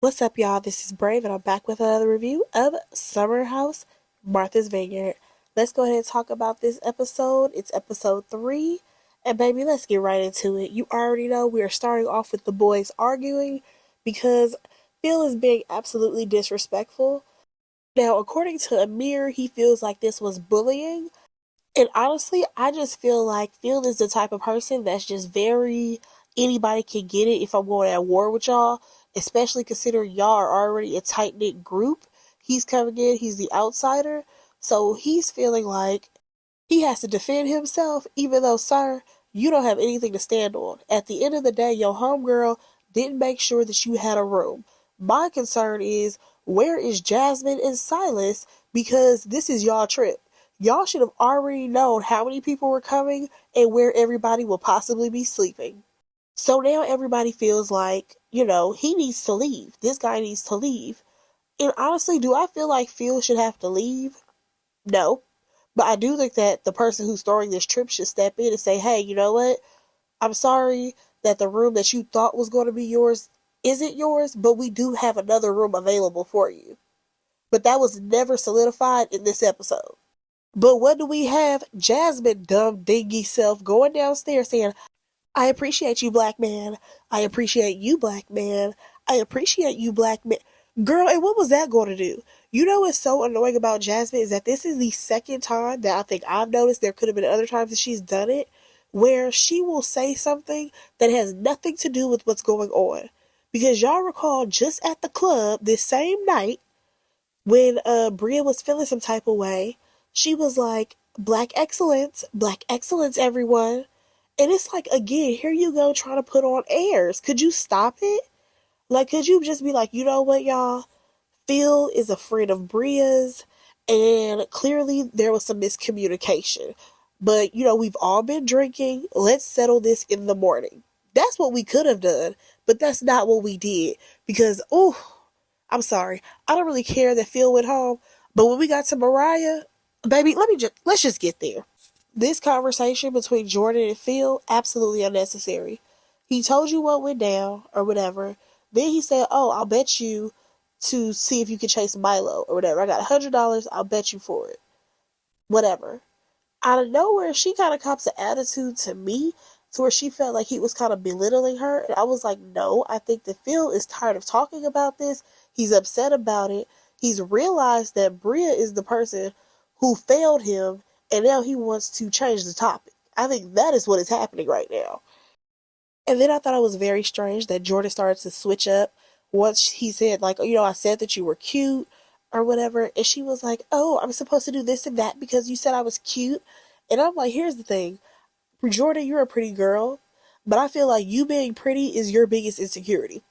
What's up, y'all? This is Brave, and I'm back with another review of Summer House, Martha's Vineyard. Let's go ahead and talk about this episode. It's episode 3, and baby, let's get right into it. You already know we are starting off with the boys arguing because Phil is being absolutely disrespectful. Now, according to Amir, he feels like this was bullying, and honestly, I just feel like Phil is the type of person that's just very anybody can get it if I'm going at war with y'all, especially considering y'all are already a tight knit group. He's coming in, he's the outsider, so he's feeling like he has to defend himself, even though, sir, you don't have anything to stand on. At the end of the day, your homegirl didn't make sure that you had a room. My concern is, where is Jasmine and Silas? Because this is y'all trip. Y'all should have already known how many people were coming and where everybody will possibly be sleeping. So now everybody feels like, he needs to leave. This guy needs to leave. And honestly, do I feel like Phil should have to leave? No. But I do think that the person who's throwing this trip should step in and say, hey, you know what? I'm sorry that the room that you thought was going to be yours isn't yours, but we do have another room available for you. But that was never solidified in this episode. But what do we have? Jasmine, dumb, dingy self, going downstairs saying, I appreciate you, black man. I appreciate you, black man. I appreciate you, black man. Girl, and what was that going to do? You know what's so annoying about Jasmine is that this is the second time that I think I've noticed. There could have been other times that she's done it, where she will say something that has nothing to do with what's going on. Because y'all recall just at the club this same night, when Bria was feeling some type of way, she was like, black excellence, everyone. And it's like, again, here you go trying to put on airs. Could you stop it? Like, could you just be like, you know what, y'all? Phil is a friend of Bria's, and clearly there was some miscommunication. But, we've all been drinking. Let's settle this in the morning. That's what we could have done, but that's not what we did. Because, I'm sorry. I don't really care that Phil went home, but when we got to Mariah, baby, let's just get there. This conversation between Jordan and Phil, absolutely unnecessary. He told you what went down, or whatever. Then he said, oh, I'll bet you to see if you can chase Milo, or whatever. I got $100, I'll bet you for it. Whatever. Out of nowhere, she kind of cops an attitude to me to where she felt like he was kind of belittling her. And I was like, no, I think that Phil is tired of talking about this. He's upset about it. He's realized that Bria is the person who failed him, and now he wants to change the topic. I think that is what is happening right now. And then I thought it was very strange that Jordan started to switch up once he said, like, I said that you were cute or whatever. And she was like, oh, I'm supposed to do this and that because you said I was cute. And I'm like, here's the thing. Jordan, you're a pretty girl, but I feel like you being pretty is your biggest insecurity.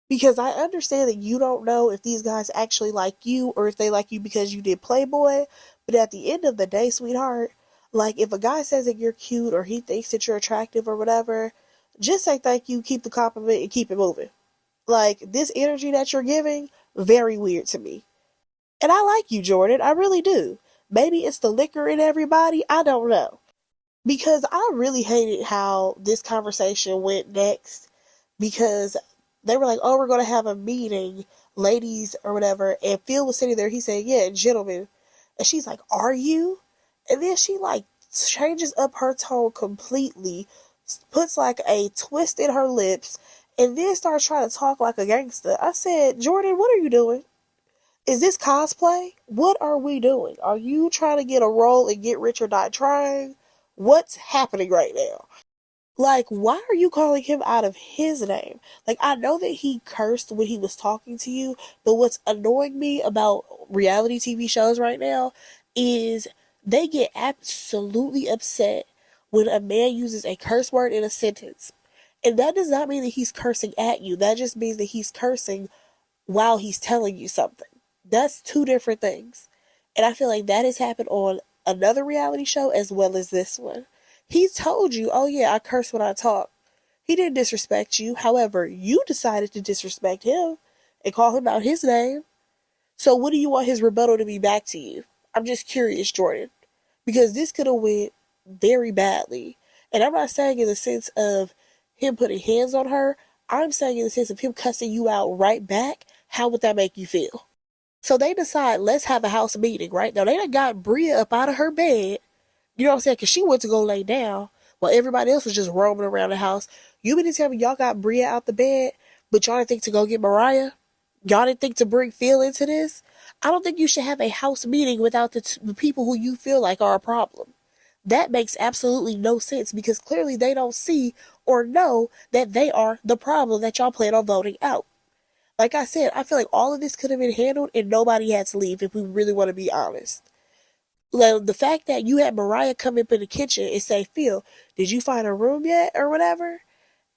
Because I understand that you don't know if these guys actually like you or if they like you because you did Playboy. But at the end of the day, sweetheart, like if a guy says that you're cute or he thinks that you're attractive or whatever, just say thank you, keep the compliment, and keep it moving. Like this energy that you're giving, very weird to me. And I like you, Jordan. I really do. Maybe it's the liquor in everybody. I don't know. Because I really hated how this conversation went next. Because they were like, oh, we're going to have a meeting, ladies or whatever. And Phil was sitting there. He said, yeah, gentlemen. And she's like, are you? And then she like changes up her tone completely, puts like a twist in her lips, and then starts trying to talk like a gangster. I said, Jordan, what are you doing? Is this cosplay? What are we doing? Are you trying to get a role and get rich or die trying? What's happening right now? Like, why are you calling him out of his name? Like, I know that he cursed when he was talking to you, but what's annoying me about reality TV shows right now is they get absolutely upset when a man uses a curse word in a sentence. And that does not mean that he's cursing at you. That just means that he's cursing while he's telling you something. That's two different things. And I feel like that has happened on another reality show as well as this one. He told you, oh yeah, I curse when I talk. He didn't disrespect you. However, you decided to disrespect him and call him out his name. So what do you want his rebuttal to be back to you? I'm just curious, Jordan. Because this could have went very badly. And I'm not saying in the sense of him putting hands on her. I'm saying in the sense of him cussing you out right back, how would that make you feel? So they decide, let's have a house meeting, right? Now they done got Bria up out of her bed. You know what I'm saying? Because she went to go lay down while everybody else was just roaming around the house. You mean to tell me y'all got Bria out the bed, but y'all didn't think to go get Mariah? Y'all didn't think to bring Phil into this? I don't think you should have a house meeting without the people who you feel like are a problem. That makes absolutely no sense because clearly they don't see or know that they are the problem that y'all plan on voting out. Like I said, I feel like all of this could have been handled and nobody had to leave if we really want to be honest. Like, the fact that you had Mariah come up in the kitchen and say, Phil, did you find a room yet or whatever?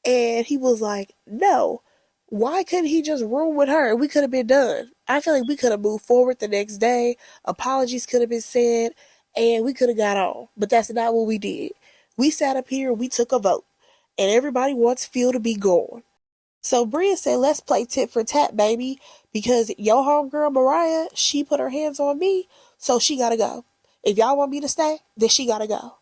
And he was like, no. Why couldn't he just room with her and we could have been done? I feel like we could have moved forward the next day. Apologies could have been said and we could have got on. But that's not what we did. We sat up here and we took a vote. And everybody wants Phil to be gone. So Bria said, let's play tit for tat, baby, because your homegirl Mariah, she put her hands on me, so she gotta go. If y'all want me to stay, then she gotta go.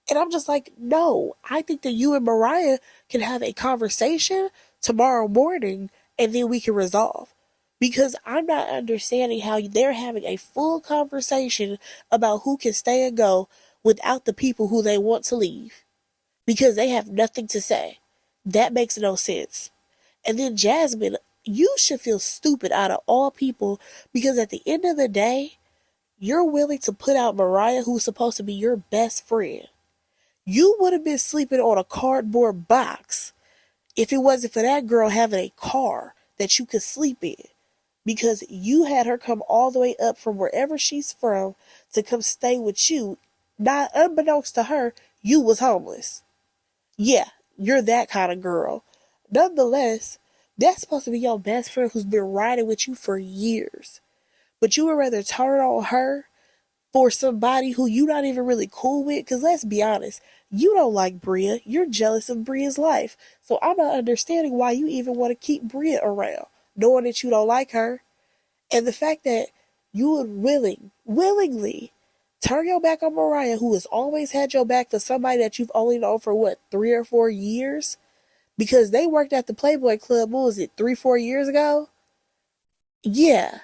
And I'm just like, no, I think that you and Mariah can have a conversation tomorrow morning and then we can resolve. Because I'm not understanding how they're having a full conversation about who can stay and go without the people who they want to leave. Because they have nothing to say. That makes no sense. And then Jasmine, you should feel stupid out of all people because at the end of the day, you're willing to put out Mariah, who's supposed to be your best friend. You would have been sleeping on a cardboard box if it wasn't for that girl having a car that you could sleep in. Because you had her come all the way up from wherever she's from to come stay with you. Not unbeknownst to her, you was homeless. Yeah, you're that kind of girl. Nonetheless, that's supposed to be your best friend who's been riding with you for years. But you would rather turn on her for somebody who you not even really cool with? Because let's be honest, you don't like Bria. You're jealous of Bria's life. So I'm not understanding why you even want to keep Bria around, knowing that you don't like her. And the fact that you would willingly turn your back on Mariah, who has always had your back, for somebody that you've only known for what, 3 or 4 years? Because they worked at the Playboy Club, what was it, 3, 4 years ago? Yeah.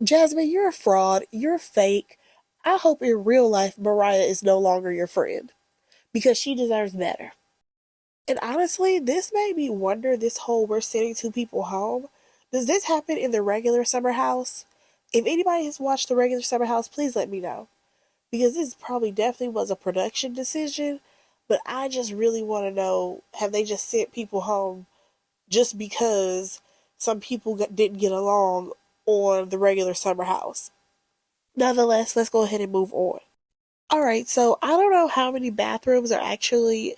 Jasmine, you're a fraud. You're fake. I hope in real life Mariah is no longer your friend. Because she deserves better. And honestly, this made me wonder, this whole we're sending two people home. Does this happen in the regular Summer House? If anybody has watched the regular Summer House, please let me know. Because this probably definitely was a production decision. But I just really want to know, have they just sent people home just because some people didn't get along on the regular Summer House? Nonetheless, let's go ahead and move on. Alright, so I don't know how many bathrooms are actually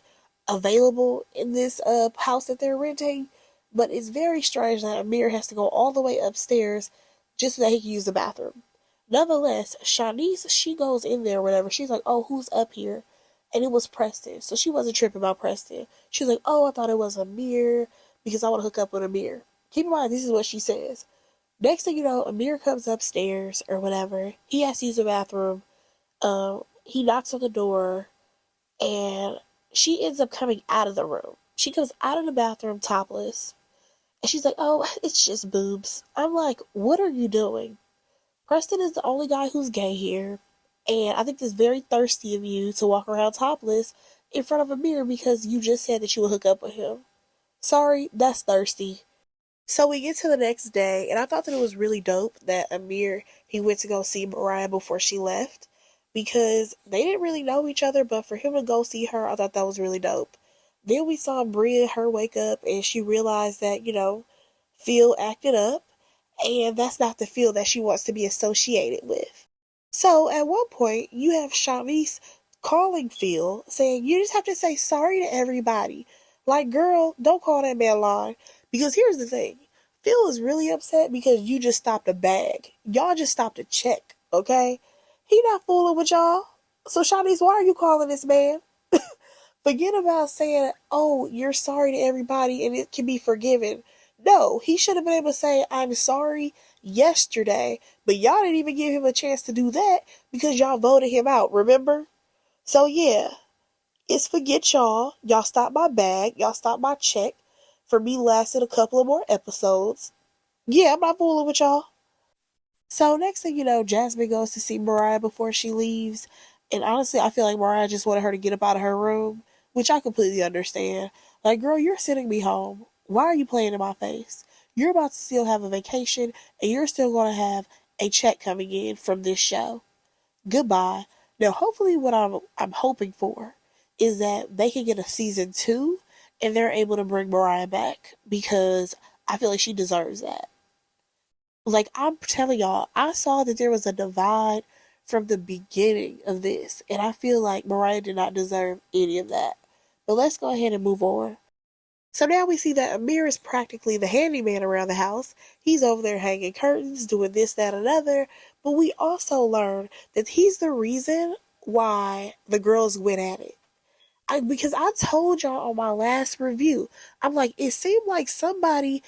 available in this house that they're renting, but it's very strange that Amir has to go all the way upstairs just so that he can use the bathroom. Nonetheless, Shanice, she goes in there or whatever. She's like, oh, who's up here? And it was Preston. So she wasn't tripping about Preston. She was like, oh, I thought it was Amir because I want to hook up with Amir. Keep in mind, this is what she says. Next thing you know, Amir comes upstairs or whatever. He has to use the bathroom. He knocks on the door and she ends up coming out of the room. She comes out of the bathroom topless. And she's like, oh, it's just boobs. I'm like, what are you doing? Preston is the only guy who's gay here. And I think it's very thirsty of you to walk around topless in front of a mirror because you just said that you would hook up with him. Sorry, that's thirsty. So we get to the next day, and I thought that it was really dope that Amir, he went to go see Mariah before she left. Because they didn't really know each other, but for him to go see her, I thought that was really dope. Then we saw Bria, her wake up, and she realized that, Phil acted up, and that's not the Phil that she wants to be associated with. So at one point, you have Shanice calling Phil, saying, you just have to say sorry to everybody. Like, girl, don't call that man lying. Because here's the thing. Phil is really upset because you just stopped a bag. Y'all just stopped a check, okay? He not fooling with y'all. So, Shanice, why are you calling this man? Forget about saying, oh, you're sorry to everybody and it can be forgiven. No, he should have been able to say, I'm sorry yesterday, but y'all didn't even give him a chance to do that because y'all voted him out, remember? So, yeah, it's forget y'all. Y'all stopped my bag. Y'all stopped my check. for me lasted a couple of more episodes. Yeah, I'm not fooling with y'all. So next thing you know, Jasmine goes to see Mariah before she leaves. And honestly, I feel like Mariah just wanted her to get up out of her room, which I completely understand. Like, girl, you're sending me home. Why are you playing in my face? You're about to still have a vacation, and you're still going to have a check coming in from this show. Goodbye. Now, hopefully, what I'm hoping for is that they can get a season 2, and they're able to bring Mariah back because I feel like she deserves that. Like, I'm telling y'all, I saw that there was a divide from the beginning of this, and I feel like Mariah did not deserve any of that. But let's go ahead and move on. So now we see that Amir is practically the handyman around the house. He's over there hanging curtains, doing this, that, and other. But we also learn that he's the reason why the girls went at it. Because I told y'all on my last review, I'm like, it seemed like somebody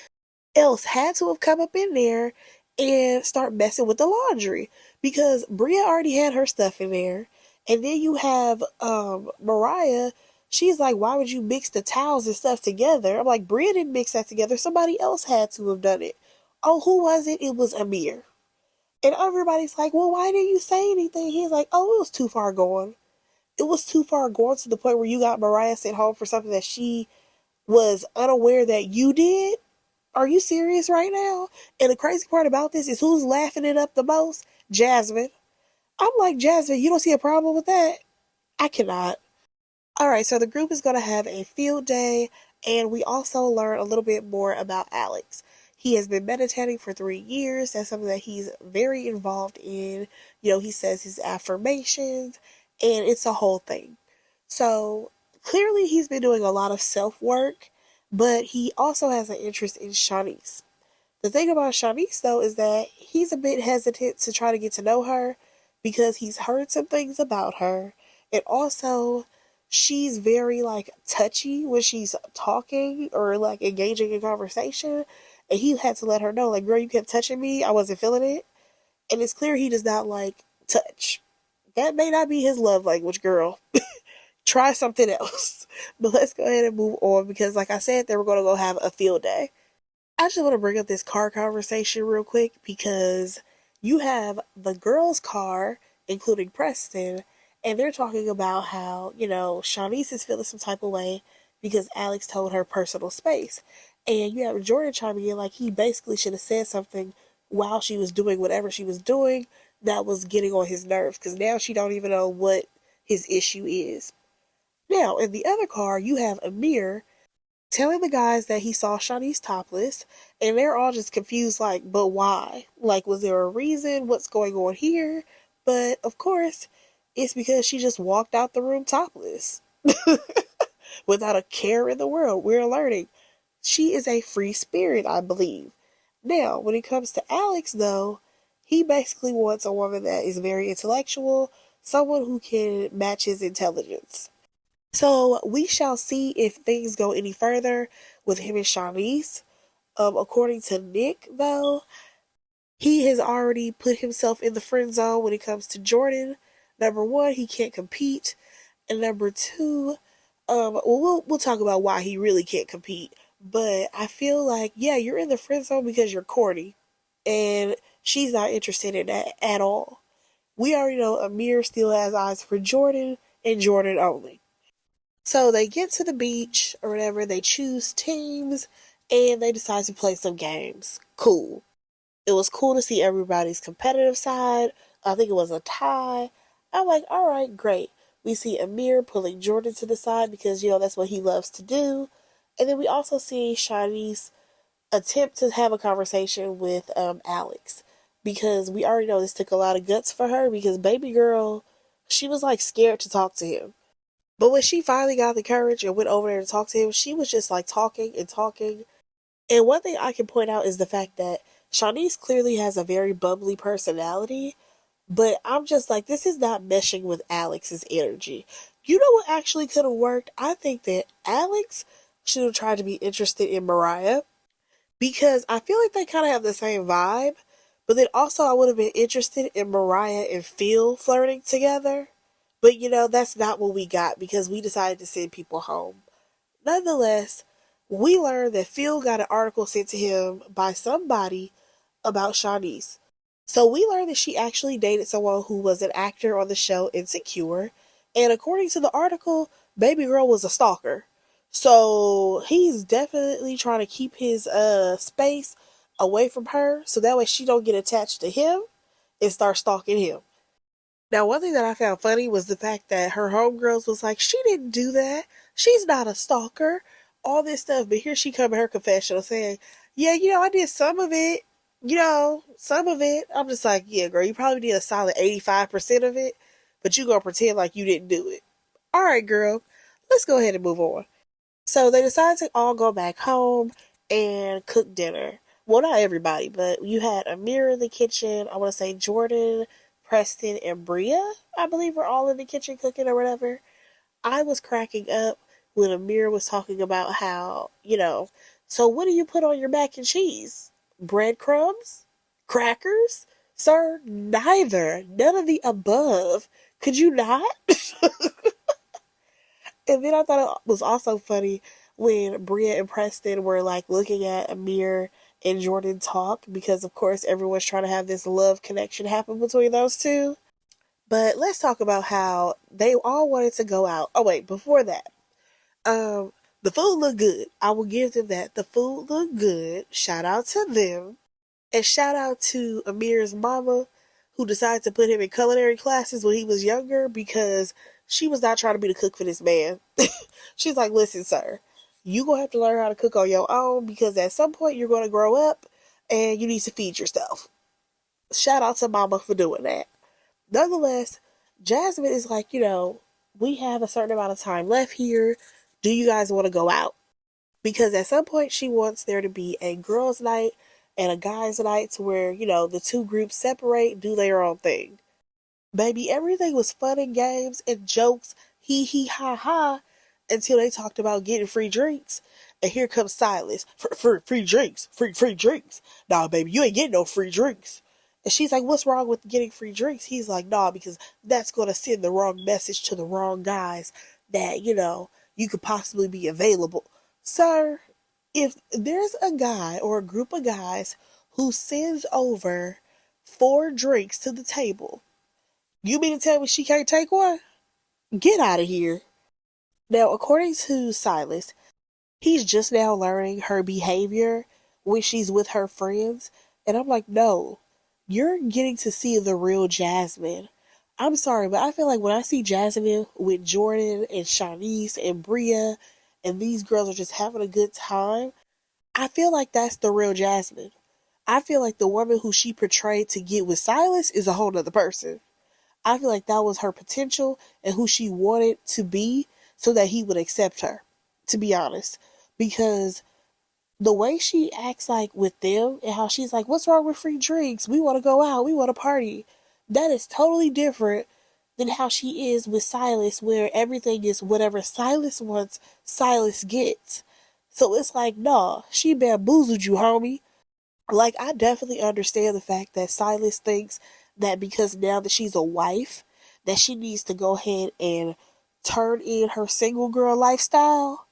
else had to have come up in there and start messing with the laundry because Bria already had her stuff in there, and then you have Mariah. She's like, why would you mix the towels and stuff together? I'm like, Bria didn't mix that together. Somebody else had to have done it. Oh, who was it? It was Amir. And everybody's like, well, why didn't you say anything? He's like, oh, it was too far gone. It was too far gone to the point where you got Mariah sent home for something that she was unaware that you did. Are you serious right now? And the crazy part about this is who's laughing it up the most? Jasmine. I'm like, Jasmine, you don't see a problem with that? I cannot. All right, so the group is going to have a field day, and we also learn a little bit more about Alex. He has been meditating for 3 years. That's something that he's very involved in. He says his affirmations, and it's a whole thing. So clearly, he's been doing a lot of self work, but he also has an interest in Shanice. The thing about Shanice, though, is that he's a bit hesitant to try to get to know her because he's heard some things about her. And also, she's very, like, touchy when she's talking or, like, engaging in conversation. And he had to let her know, like, girl, you kept touching me. I wasn't feeling it. And it's clear he does not like touch. That may not be his love language, girl. Try something else. But let's go ahead and move on because, like I said, they were going to go have a field day. I just want to bring up this car conversation real quick because you have the girls' car, including Preston, and they're talking about how, Shanice is feeling some type of way because Alex told her personal space. And you have Jordan chiming in like he basically should have said something while she was doing whatever she was doing that was getting on his nerves because now she don't even know what his issue is. Now, in the other car, you have Amir telling the guys that he saw Shanice topless, and they're all just confused, like, but why? Like, was there a reason? What's going on here? But, of course, it's because she just walked out the room topless. Without a care in the world. We're learning. She is a free spirit, I believe. Now, when it comes to Alex, though, he basically wants a woman that is very intellectual, someone who can match his intelligence. So we shall see if things go any further with him and Shanice. According to Nick, though, he has already put himself in the friend zone when it comes to Jordan. Number one, he can't compete, and number two, we'll talk about why he really can't compete. But I feel like, yeah, you're in the friend zone because you're corny, and she's not interested in that at all. We already know Amir still has eyes for Jordan and Jordan only. So they get to the beach or whatever, they choose teams, and they decide to play some games. Cool. It was cool to see everybody's competitive side. I think it was a tie. I'm like, all right, great. We see Amir pulling Jordan to the side because, that's what he loves to do. And then we also see Shanice attempt to have a conversation with Alex because we already know this took a lot of guts for her because baby girl, she was like scared to talk to him. But when she finally got the courage and went over there to talk to him, she was just like talking and talking. And one thing I can point out is the fact that Shanice clearly has a very bubbly personality, but I'm just like, this is not meshing with Alex's energy. You know what actually could have worked? I think that Alex should have tried to be interested in Mariah because I feel like they kind of have the same vibe, but then also I would have been interested in Mariah and Phil flirting together. But that's not what we got because we decided to send people home. Nonetheless, we learned that Phil got an article sent to him by somebody about Shawnice. So we learned that she actually dated someone who was an actor on the show Insecure. And according to the article, baby girl was a stalker. So he's definitely trying to keep his space away from her so that way she don't get attached to him and start stalking him. Now, one thing that I found funny was the fact that her homegirls was like, she didn't do that. She's not a stalker. All this stuff. But here she come in her confessional saying, yeah, I did some of it. Some of it. I'm just like, yeah, girl, you probably did a solid 85% of it. But you gonna pretend like you didn't do it. All right, girl. Let's go ahead and move on. So they decided to all go back home and cook dinner. Well, not everybody, but you had Amir in the kitchen. I want to say Jordan, Preston, and Bria, I believe, were all in the kitchen cooking or whatever. I was cracking up when Amir was talking about how, so what do you put on your mac and cheese? Breadcrumbs? Crackers? Sir, neither. None of the above. Could you not? And then I thought it was also funny when Bria and Preston were like looking at Amir and Jordan talk because, of course, everyone's trying to have this love connection happen between those two. But let's talk about how they all wanted to go out. Oh, wait, before that, the food looked good. I will give them that. The food looked good. Shout out to them. And shout out to Amir's mama, who decided to put him in culinary classes when he was younger because she was not trying to be the cook for this man. She's like, listen, sir, you going to have to learn how to cook on your own because at some point you're going to grow up and you need to feed yourself. Shout out to mama for doing that. Nonetheless, Jasmine is like, we have a certain amount of time left here. Do you guys want to go out? Because at some point she wants there to be a girls' night and a guys' night to where, the two groups separate, do their own thing. Baby, everything was fun and games and jokes, hee hee ha ha, until they talked about getting free drinks. And here comes Silas. Free drinks. Free drinks. Nah, baby, you ain't getting no free drinks. And she's like, what's wrong with getting free drinks? He's like, nah, because that's going to send the wrong message to the wrong guys that, you could possibly be available. Sir, if there's a guy or a group of guys who sends over 4 drinks to the table, you mean to tell me she can't take one? Get out of here. Now, according to Silas, he's just now learning her behavior when she's with her friends. And I'm like, no, you're getting to see the real Jasmine. I'm sorry, but I feel like when I see Jasmine with Jordan and Shawnice and Bria, and these girls are just having a good time, I feel like that's the real Jasmine. I feel like the woman who she portrayed to get with Silas is a whole nother person. I feel like that was her potential and who she wanted to be so that he would accept her, to be honest. Because the way she acts like with them and how she's like, what's wrong with free drinks? We want to go out. We want to party. That is totally different than how she is with Silas, where everything is whatever Silas wants, Silas gets. So it's like, nah, she bamboozled you, homie. Like, I definitely understand the fact that Silas thinks that because now that she's a wife, that she needs to go ahead and turn in her single girl lifestyle.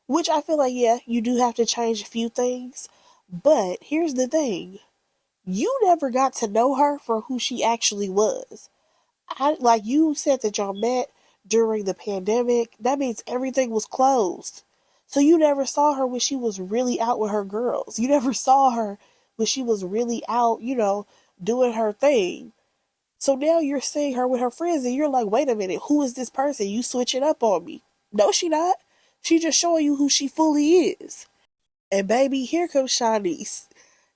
Which I feel like, yeah, you do have to change a few things. But here's the thing. You never got to know her for who she actually was. Like you said that y'all met during the pandemic. That means everything was closed. So you never saw her when she was really out with her girls. You never saw her when she was really out, doing her thing. So now you're seeing her with her friends and you're like, wait a minute, who is this person? You switching up on me. No, she not. She just showing you who she fully is. And baby, here comes Shawnice.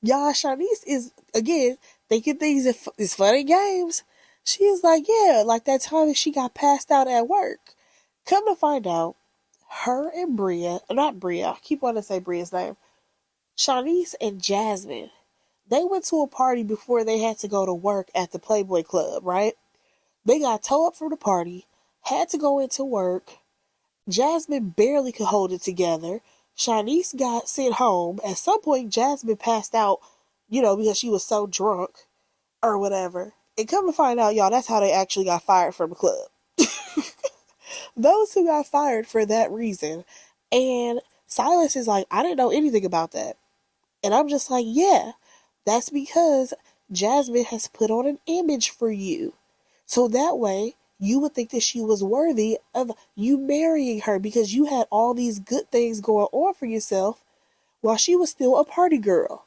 Y'all, Shawnice is, again, thinking things is fun and games. She is like, yeah, like that time that she got passed out at work. Come to find out, her and Bria, not Bria, I keep wanting to say Bria's name, Shawnice and Jasmine, they went to a party before they had to go to work at the Playboy Club, right? They got towed up from the party, had to go into work. Jasmine barely could hold it together. Shawnice got sent home. At some point, Jasmine passed out, because she was so drunk or whatever. And come to find out, y'all, that's how they actually got fired from the club. Those who got fired for that reason. And Silas is like, I didn't know anything about that. And I'm just like, yeah, that's because Jasmine has put on an image for you. So that way, you would think that she was worthy of you marrying her because you had all these good things going on for yourself while she was still a party girl.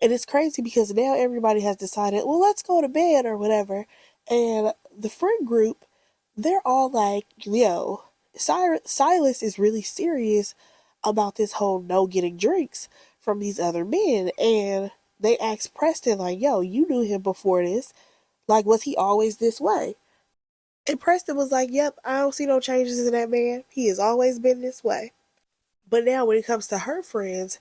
And it's crazy because now everybody has decided, well, let's go to bed or whatever. And the friend group, they're all like, yo, Silas is really serious about this whole no getting drinks from these other men. And they asked Preston, like, yo, you knew him before this. Like, was he always this way? And Preston was like, yep, I don't see no changes in that man. He has always been this way. But now when it comes to her friends,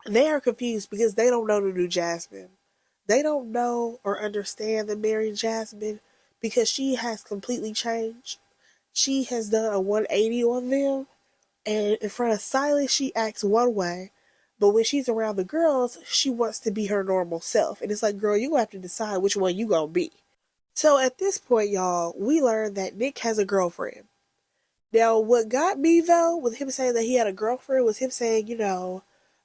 they are confused because they don't know the new Jasmine. They don't know or understand the Mary Jasmine because she has completely changed. She has done a 180 on them, and in front of Silas, she acts one way, but when she's around the girls, she wants to be her normal self. And it's like, girl, you have to decide which one you gonna be. So at this point, y'all, we learned that Nick has a girlfriend. Now, what got me though, with him saying that he had a girlfriend, was him saying,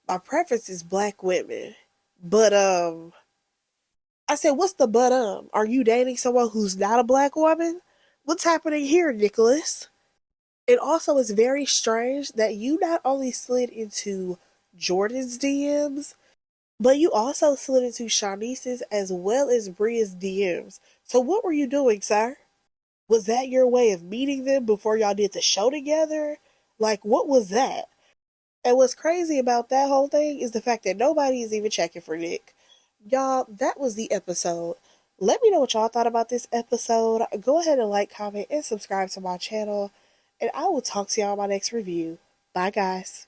my preference is black women. But I said, what's the but Are you dating someone who's not a black woman? What's happening here, Nicholas? It also is very strange that you not only slid into Jordan's DMs, but you also slid into Shanice's as well as Bria's DMs. So what were you doing, sir? Was that your way of meeting them before y'all did the show together? Like, what was that? And what's crazy about that whole thing is the fact that nobody is even checking for Nick. Y'all, that was the episode. Let me know what y'all thought about this episode. Go ahead and like, comment, and subscribe to my channel. And I will talk to y'all in my next review. Bye, guys.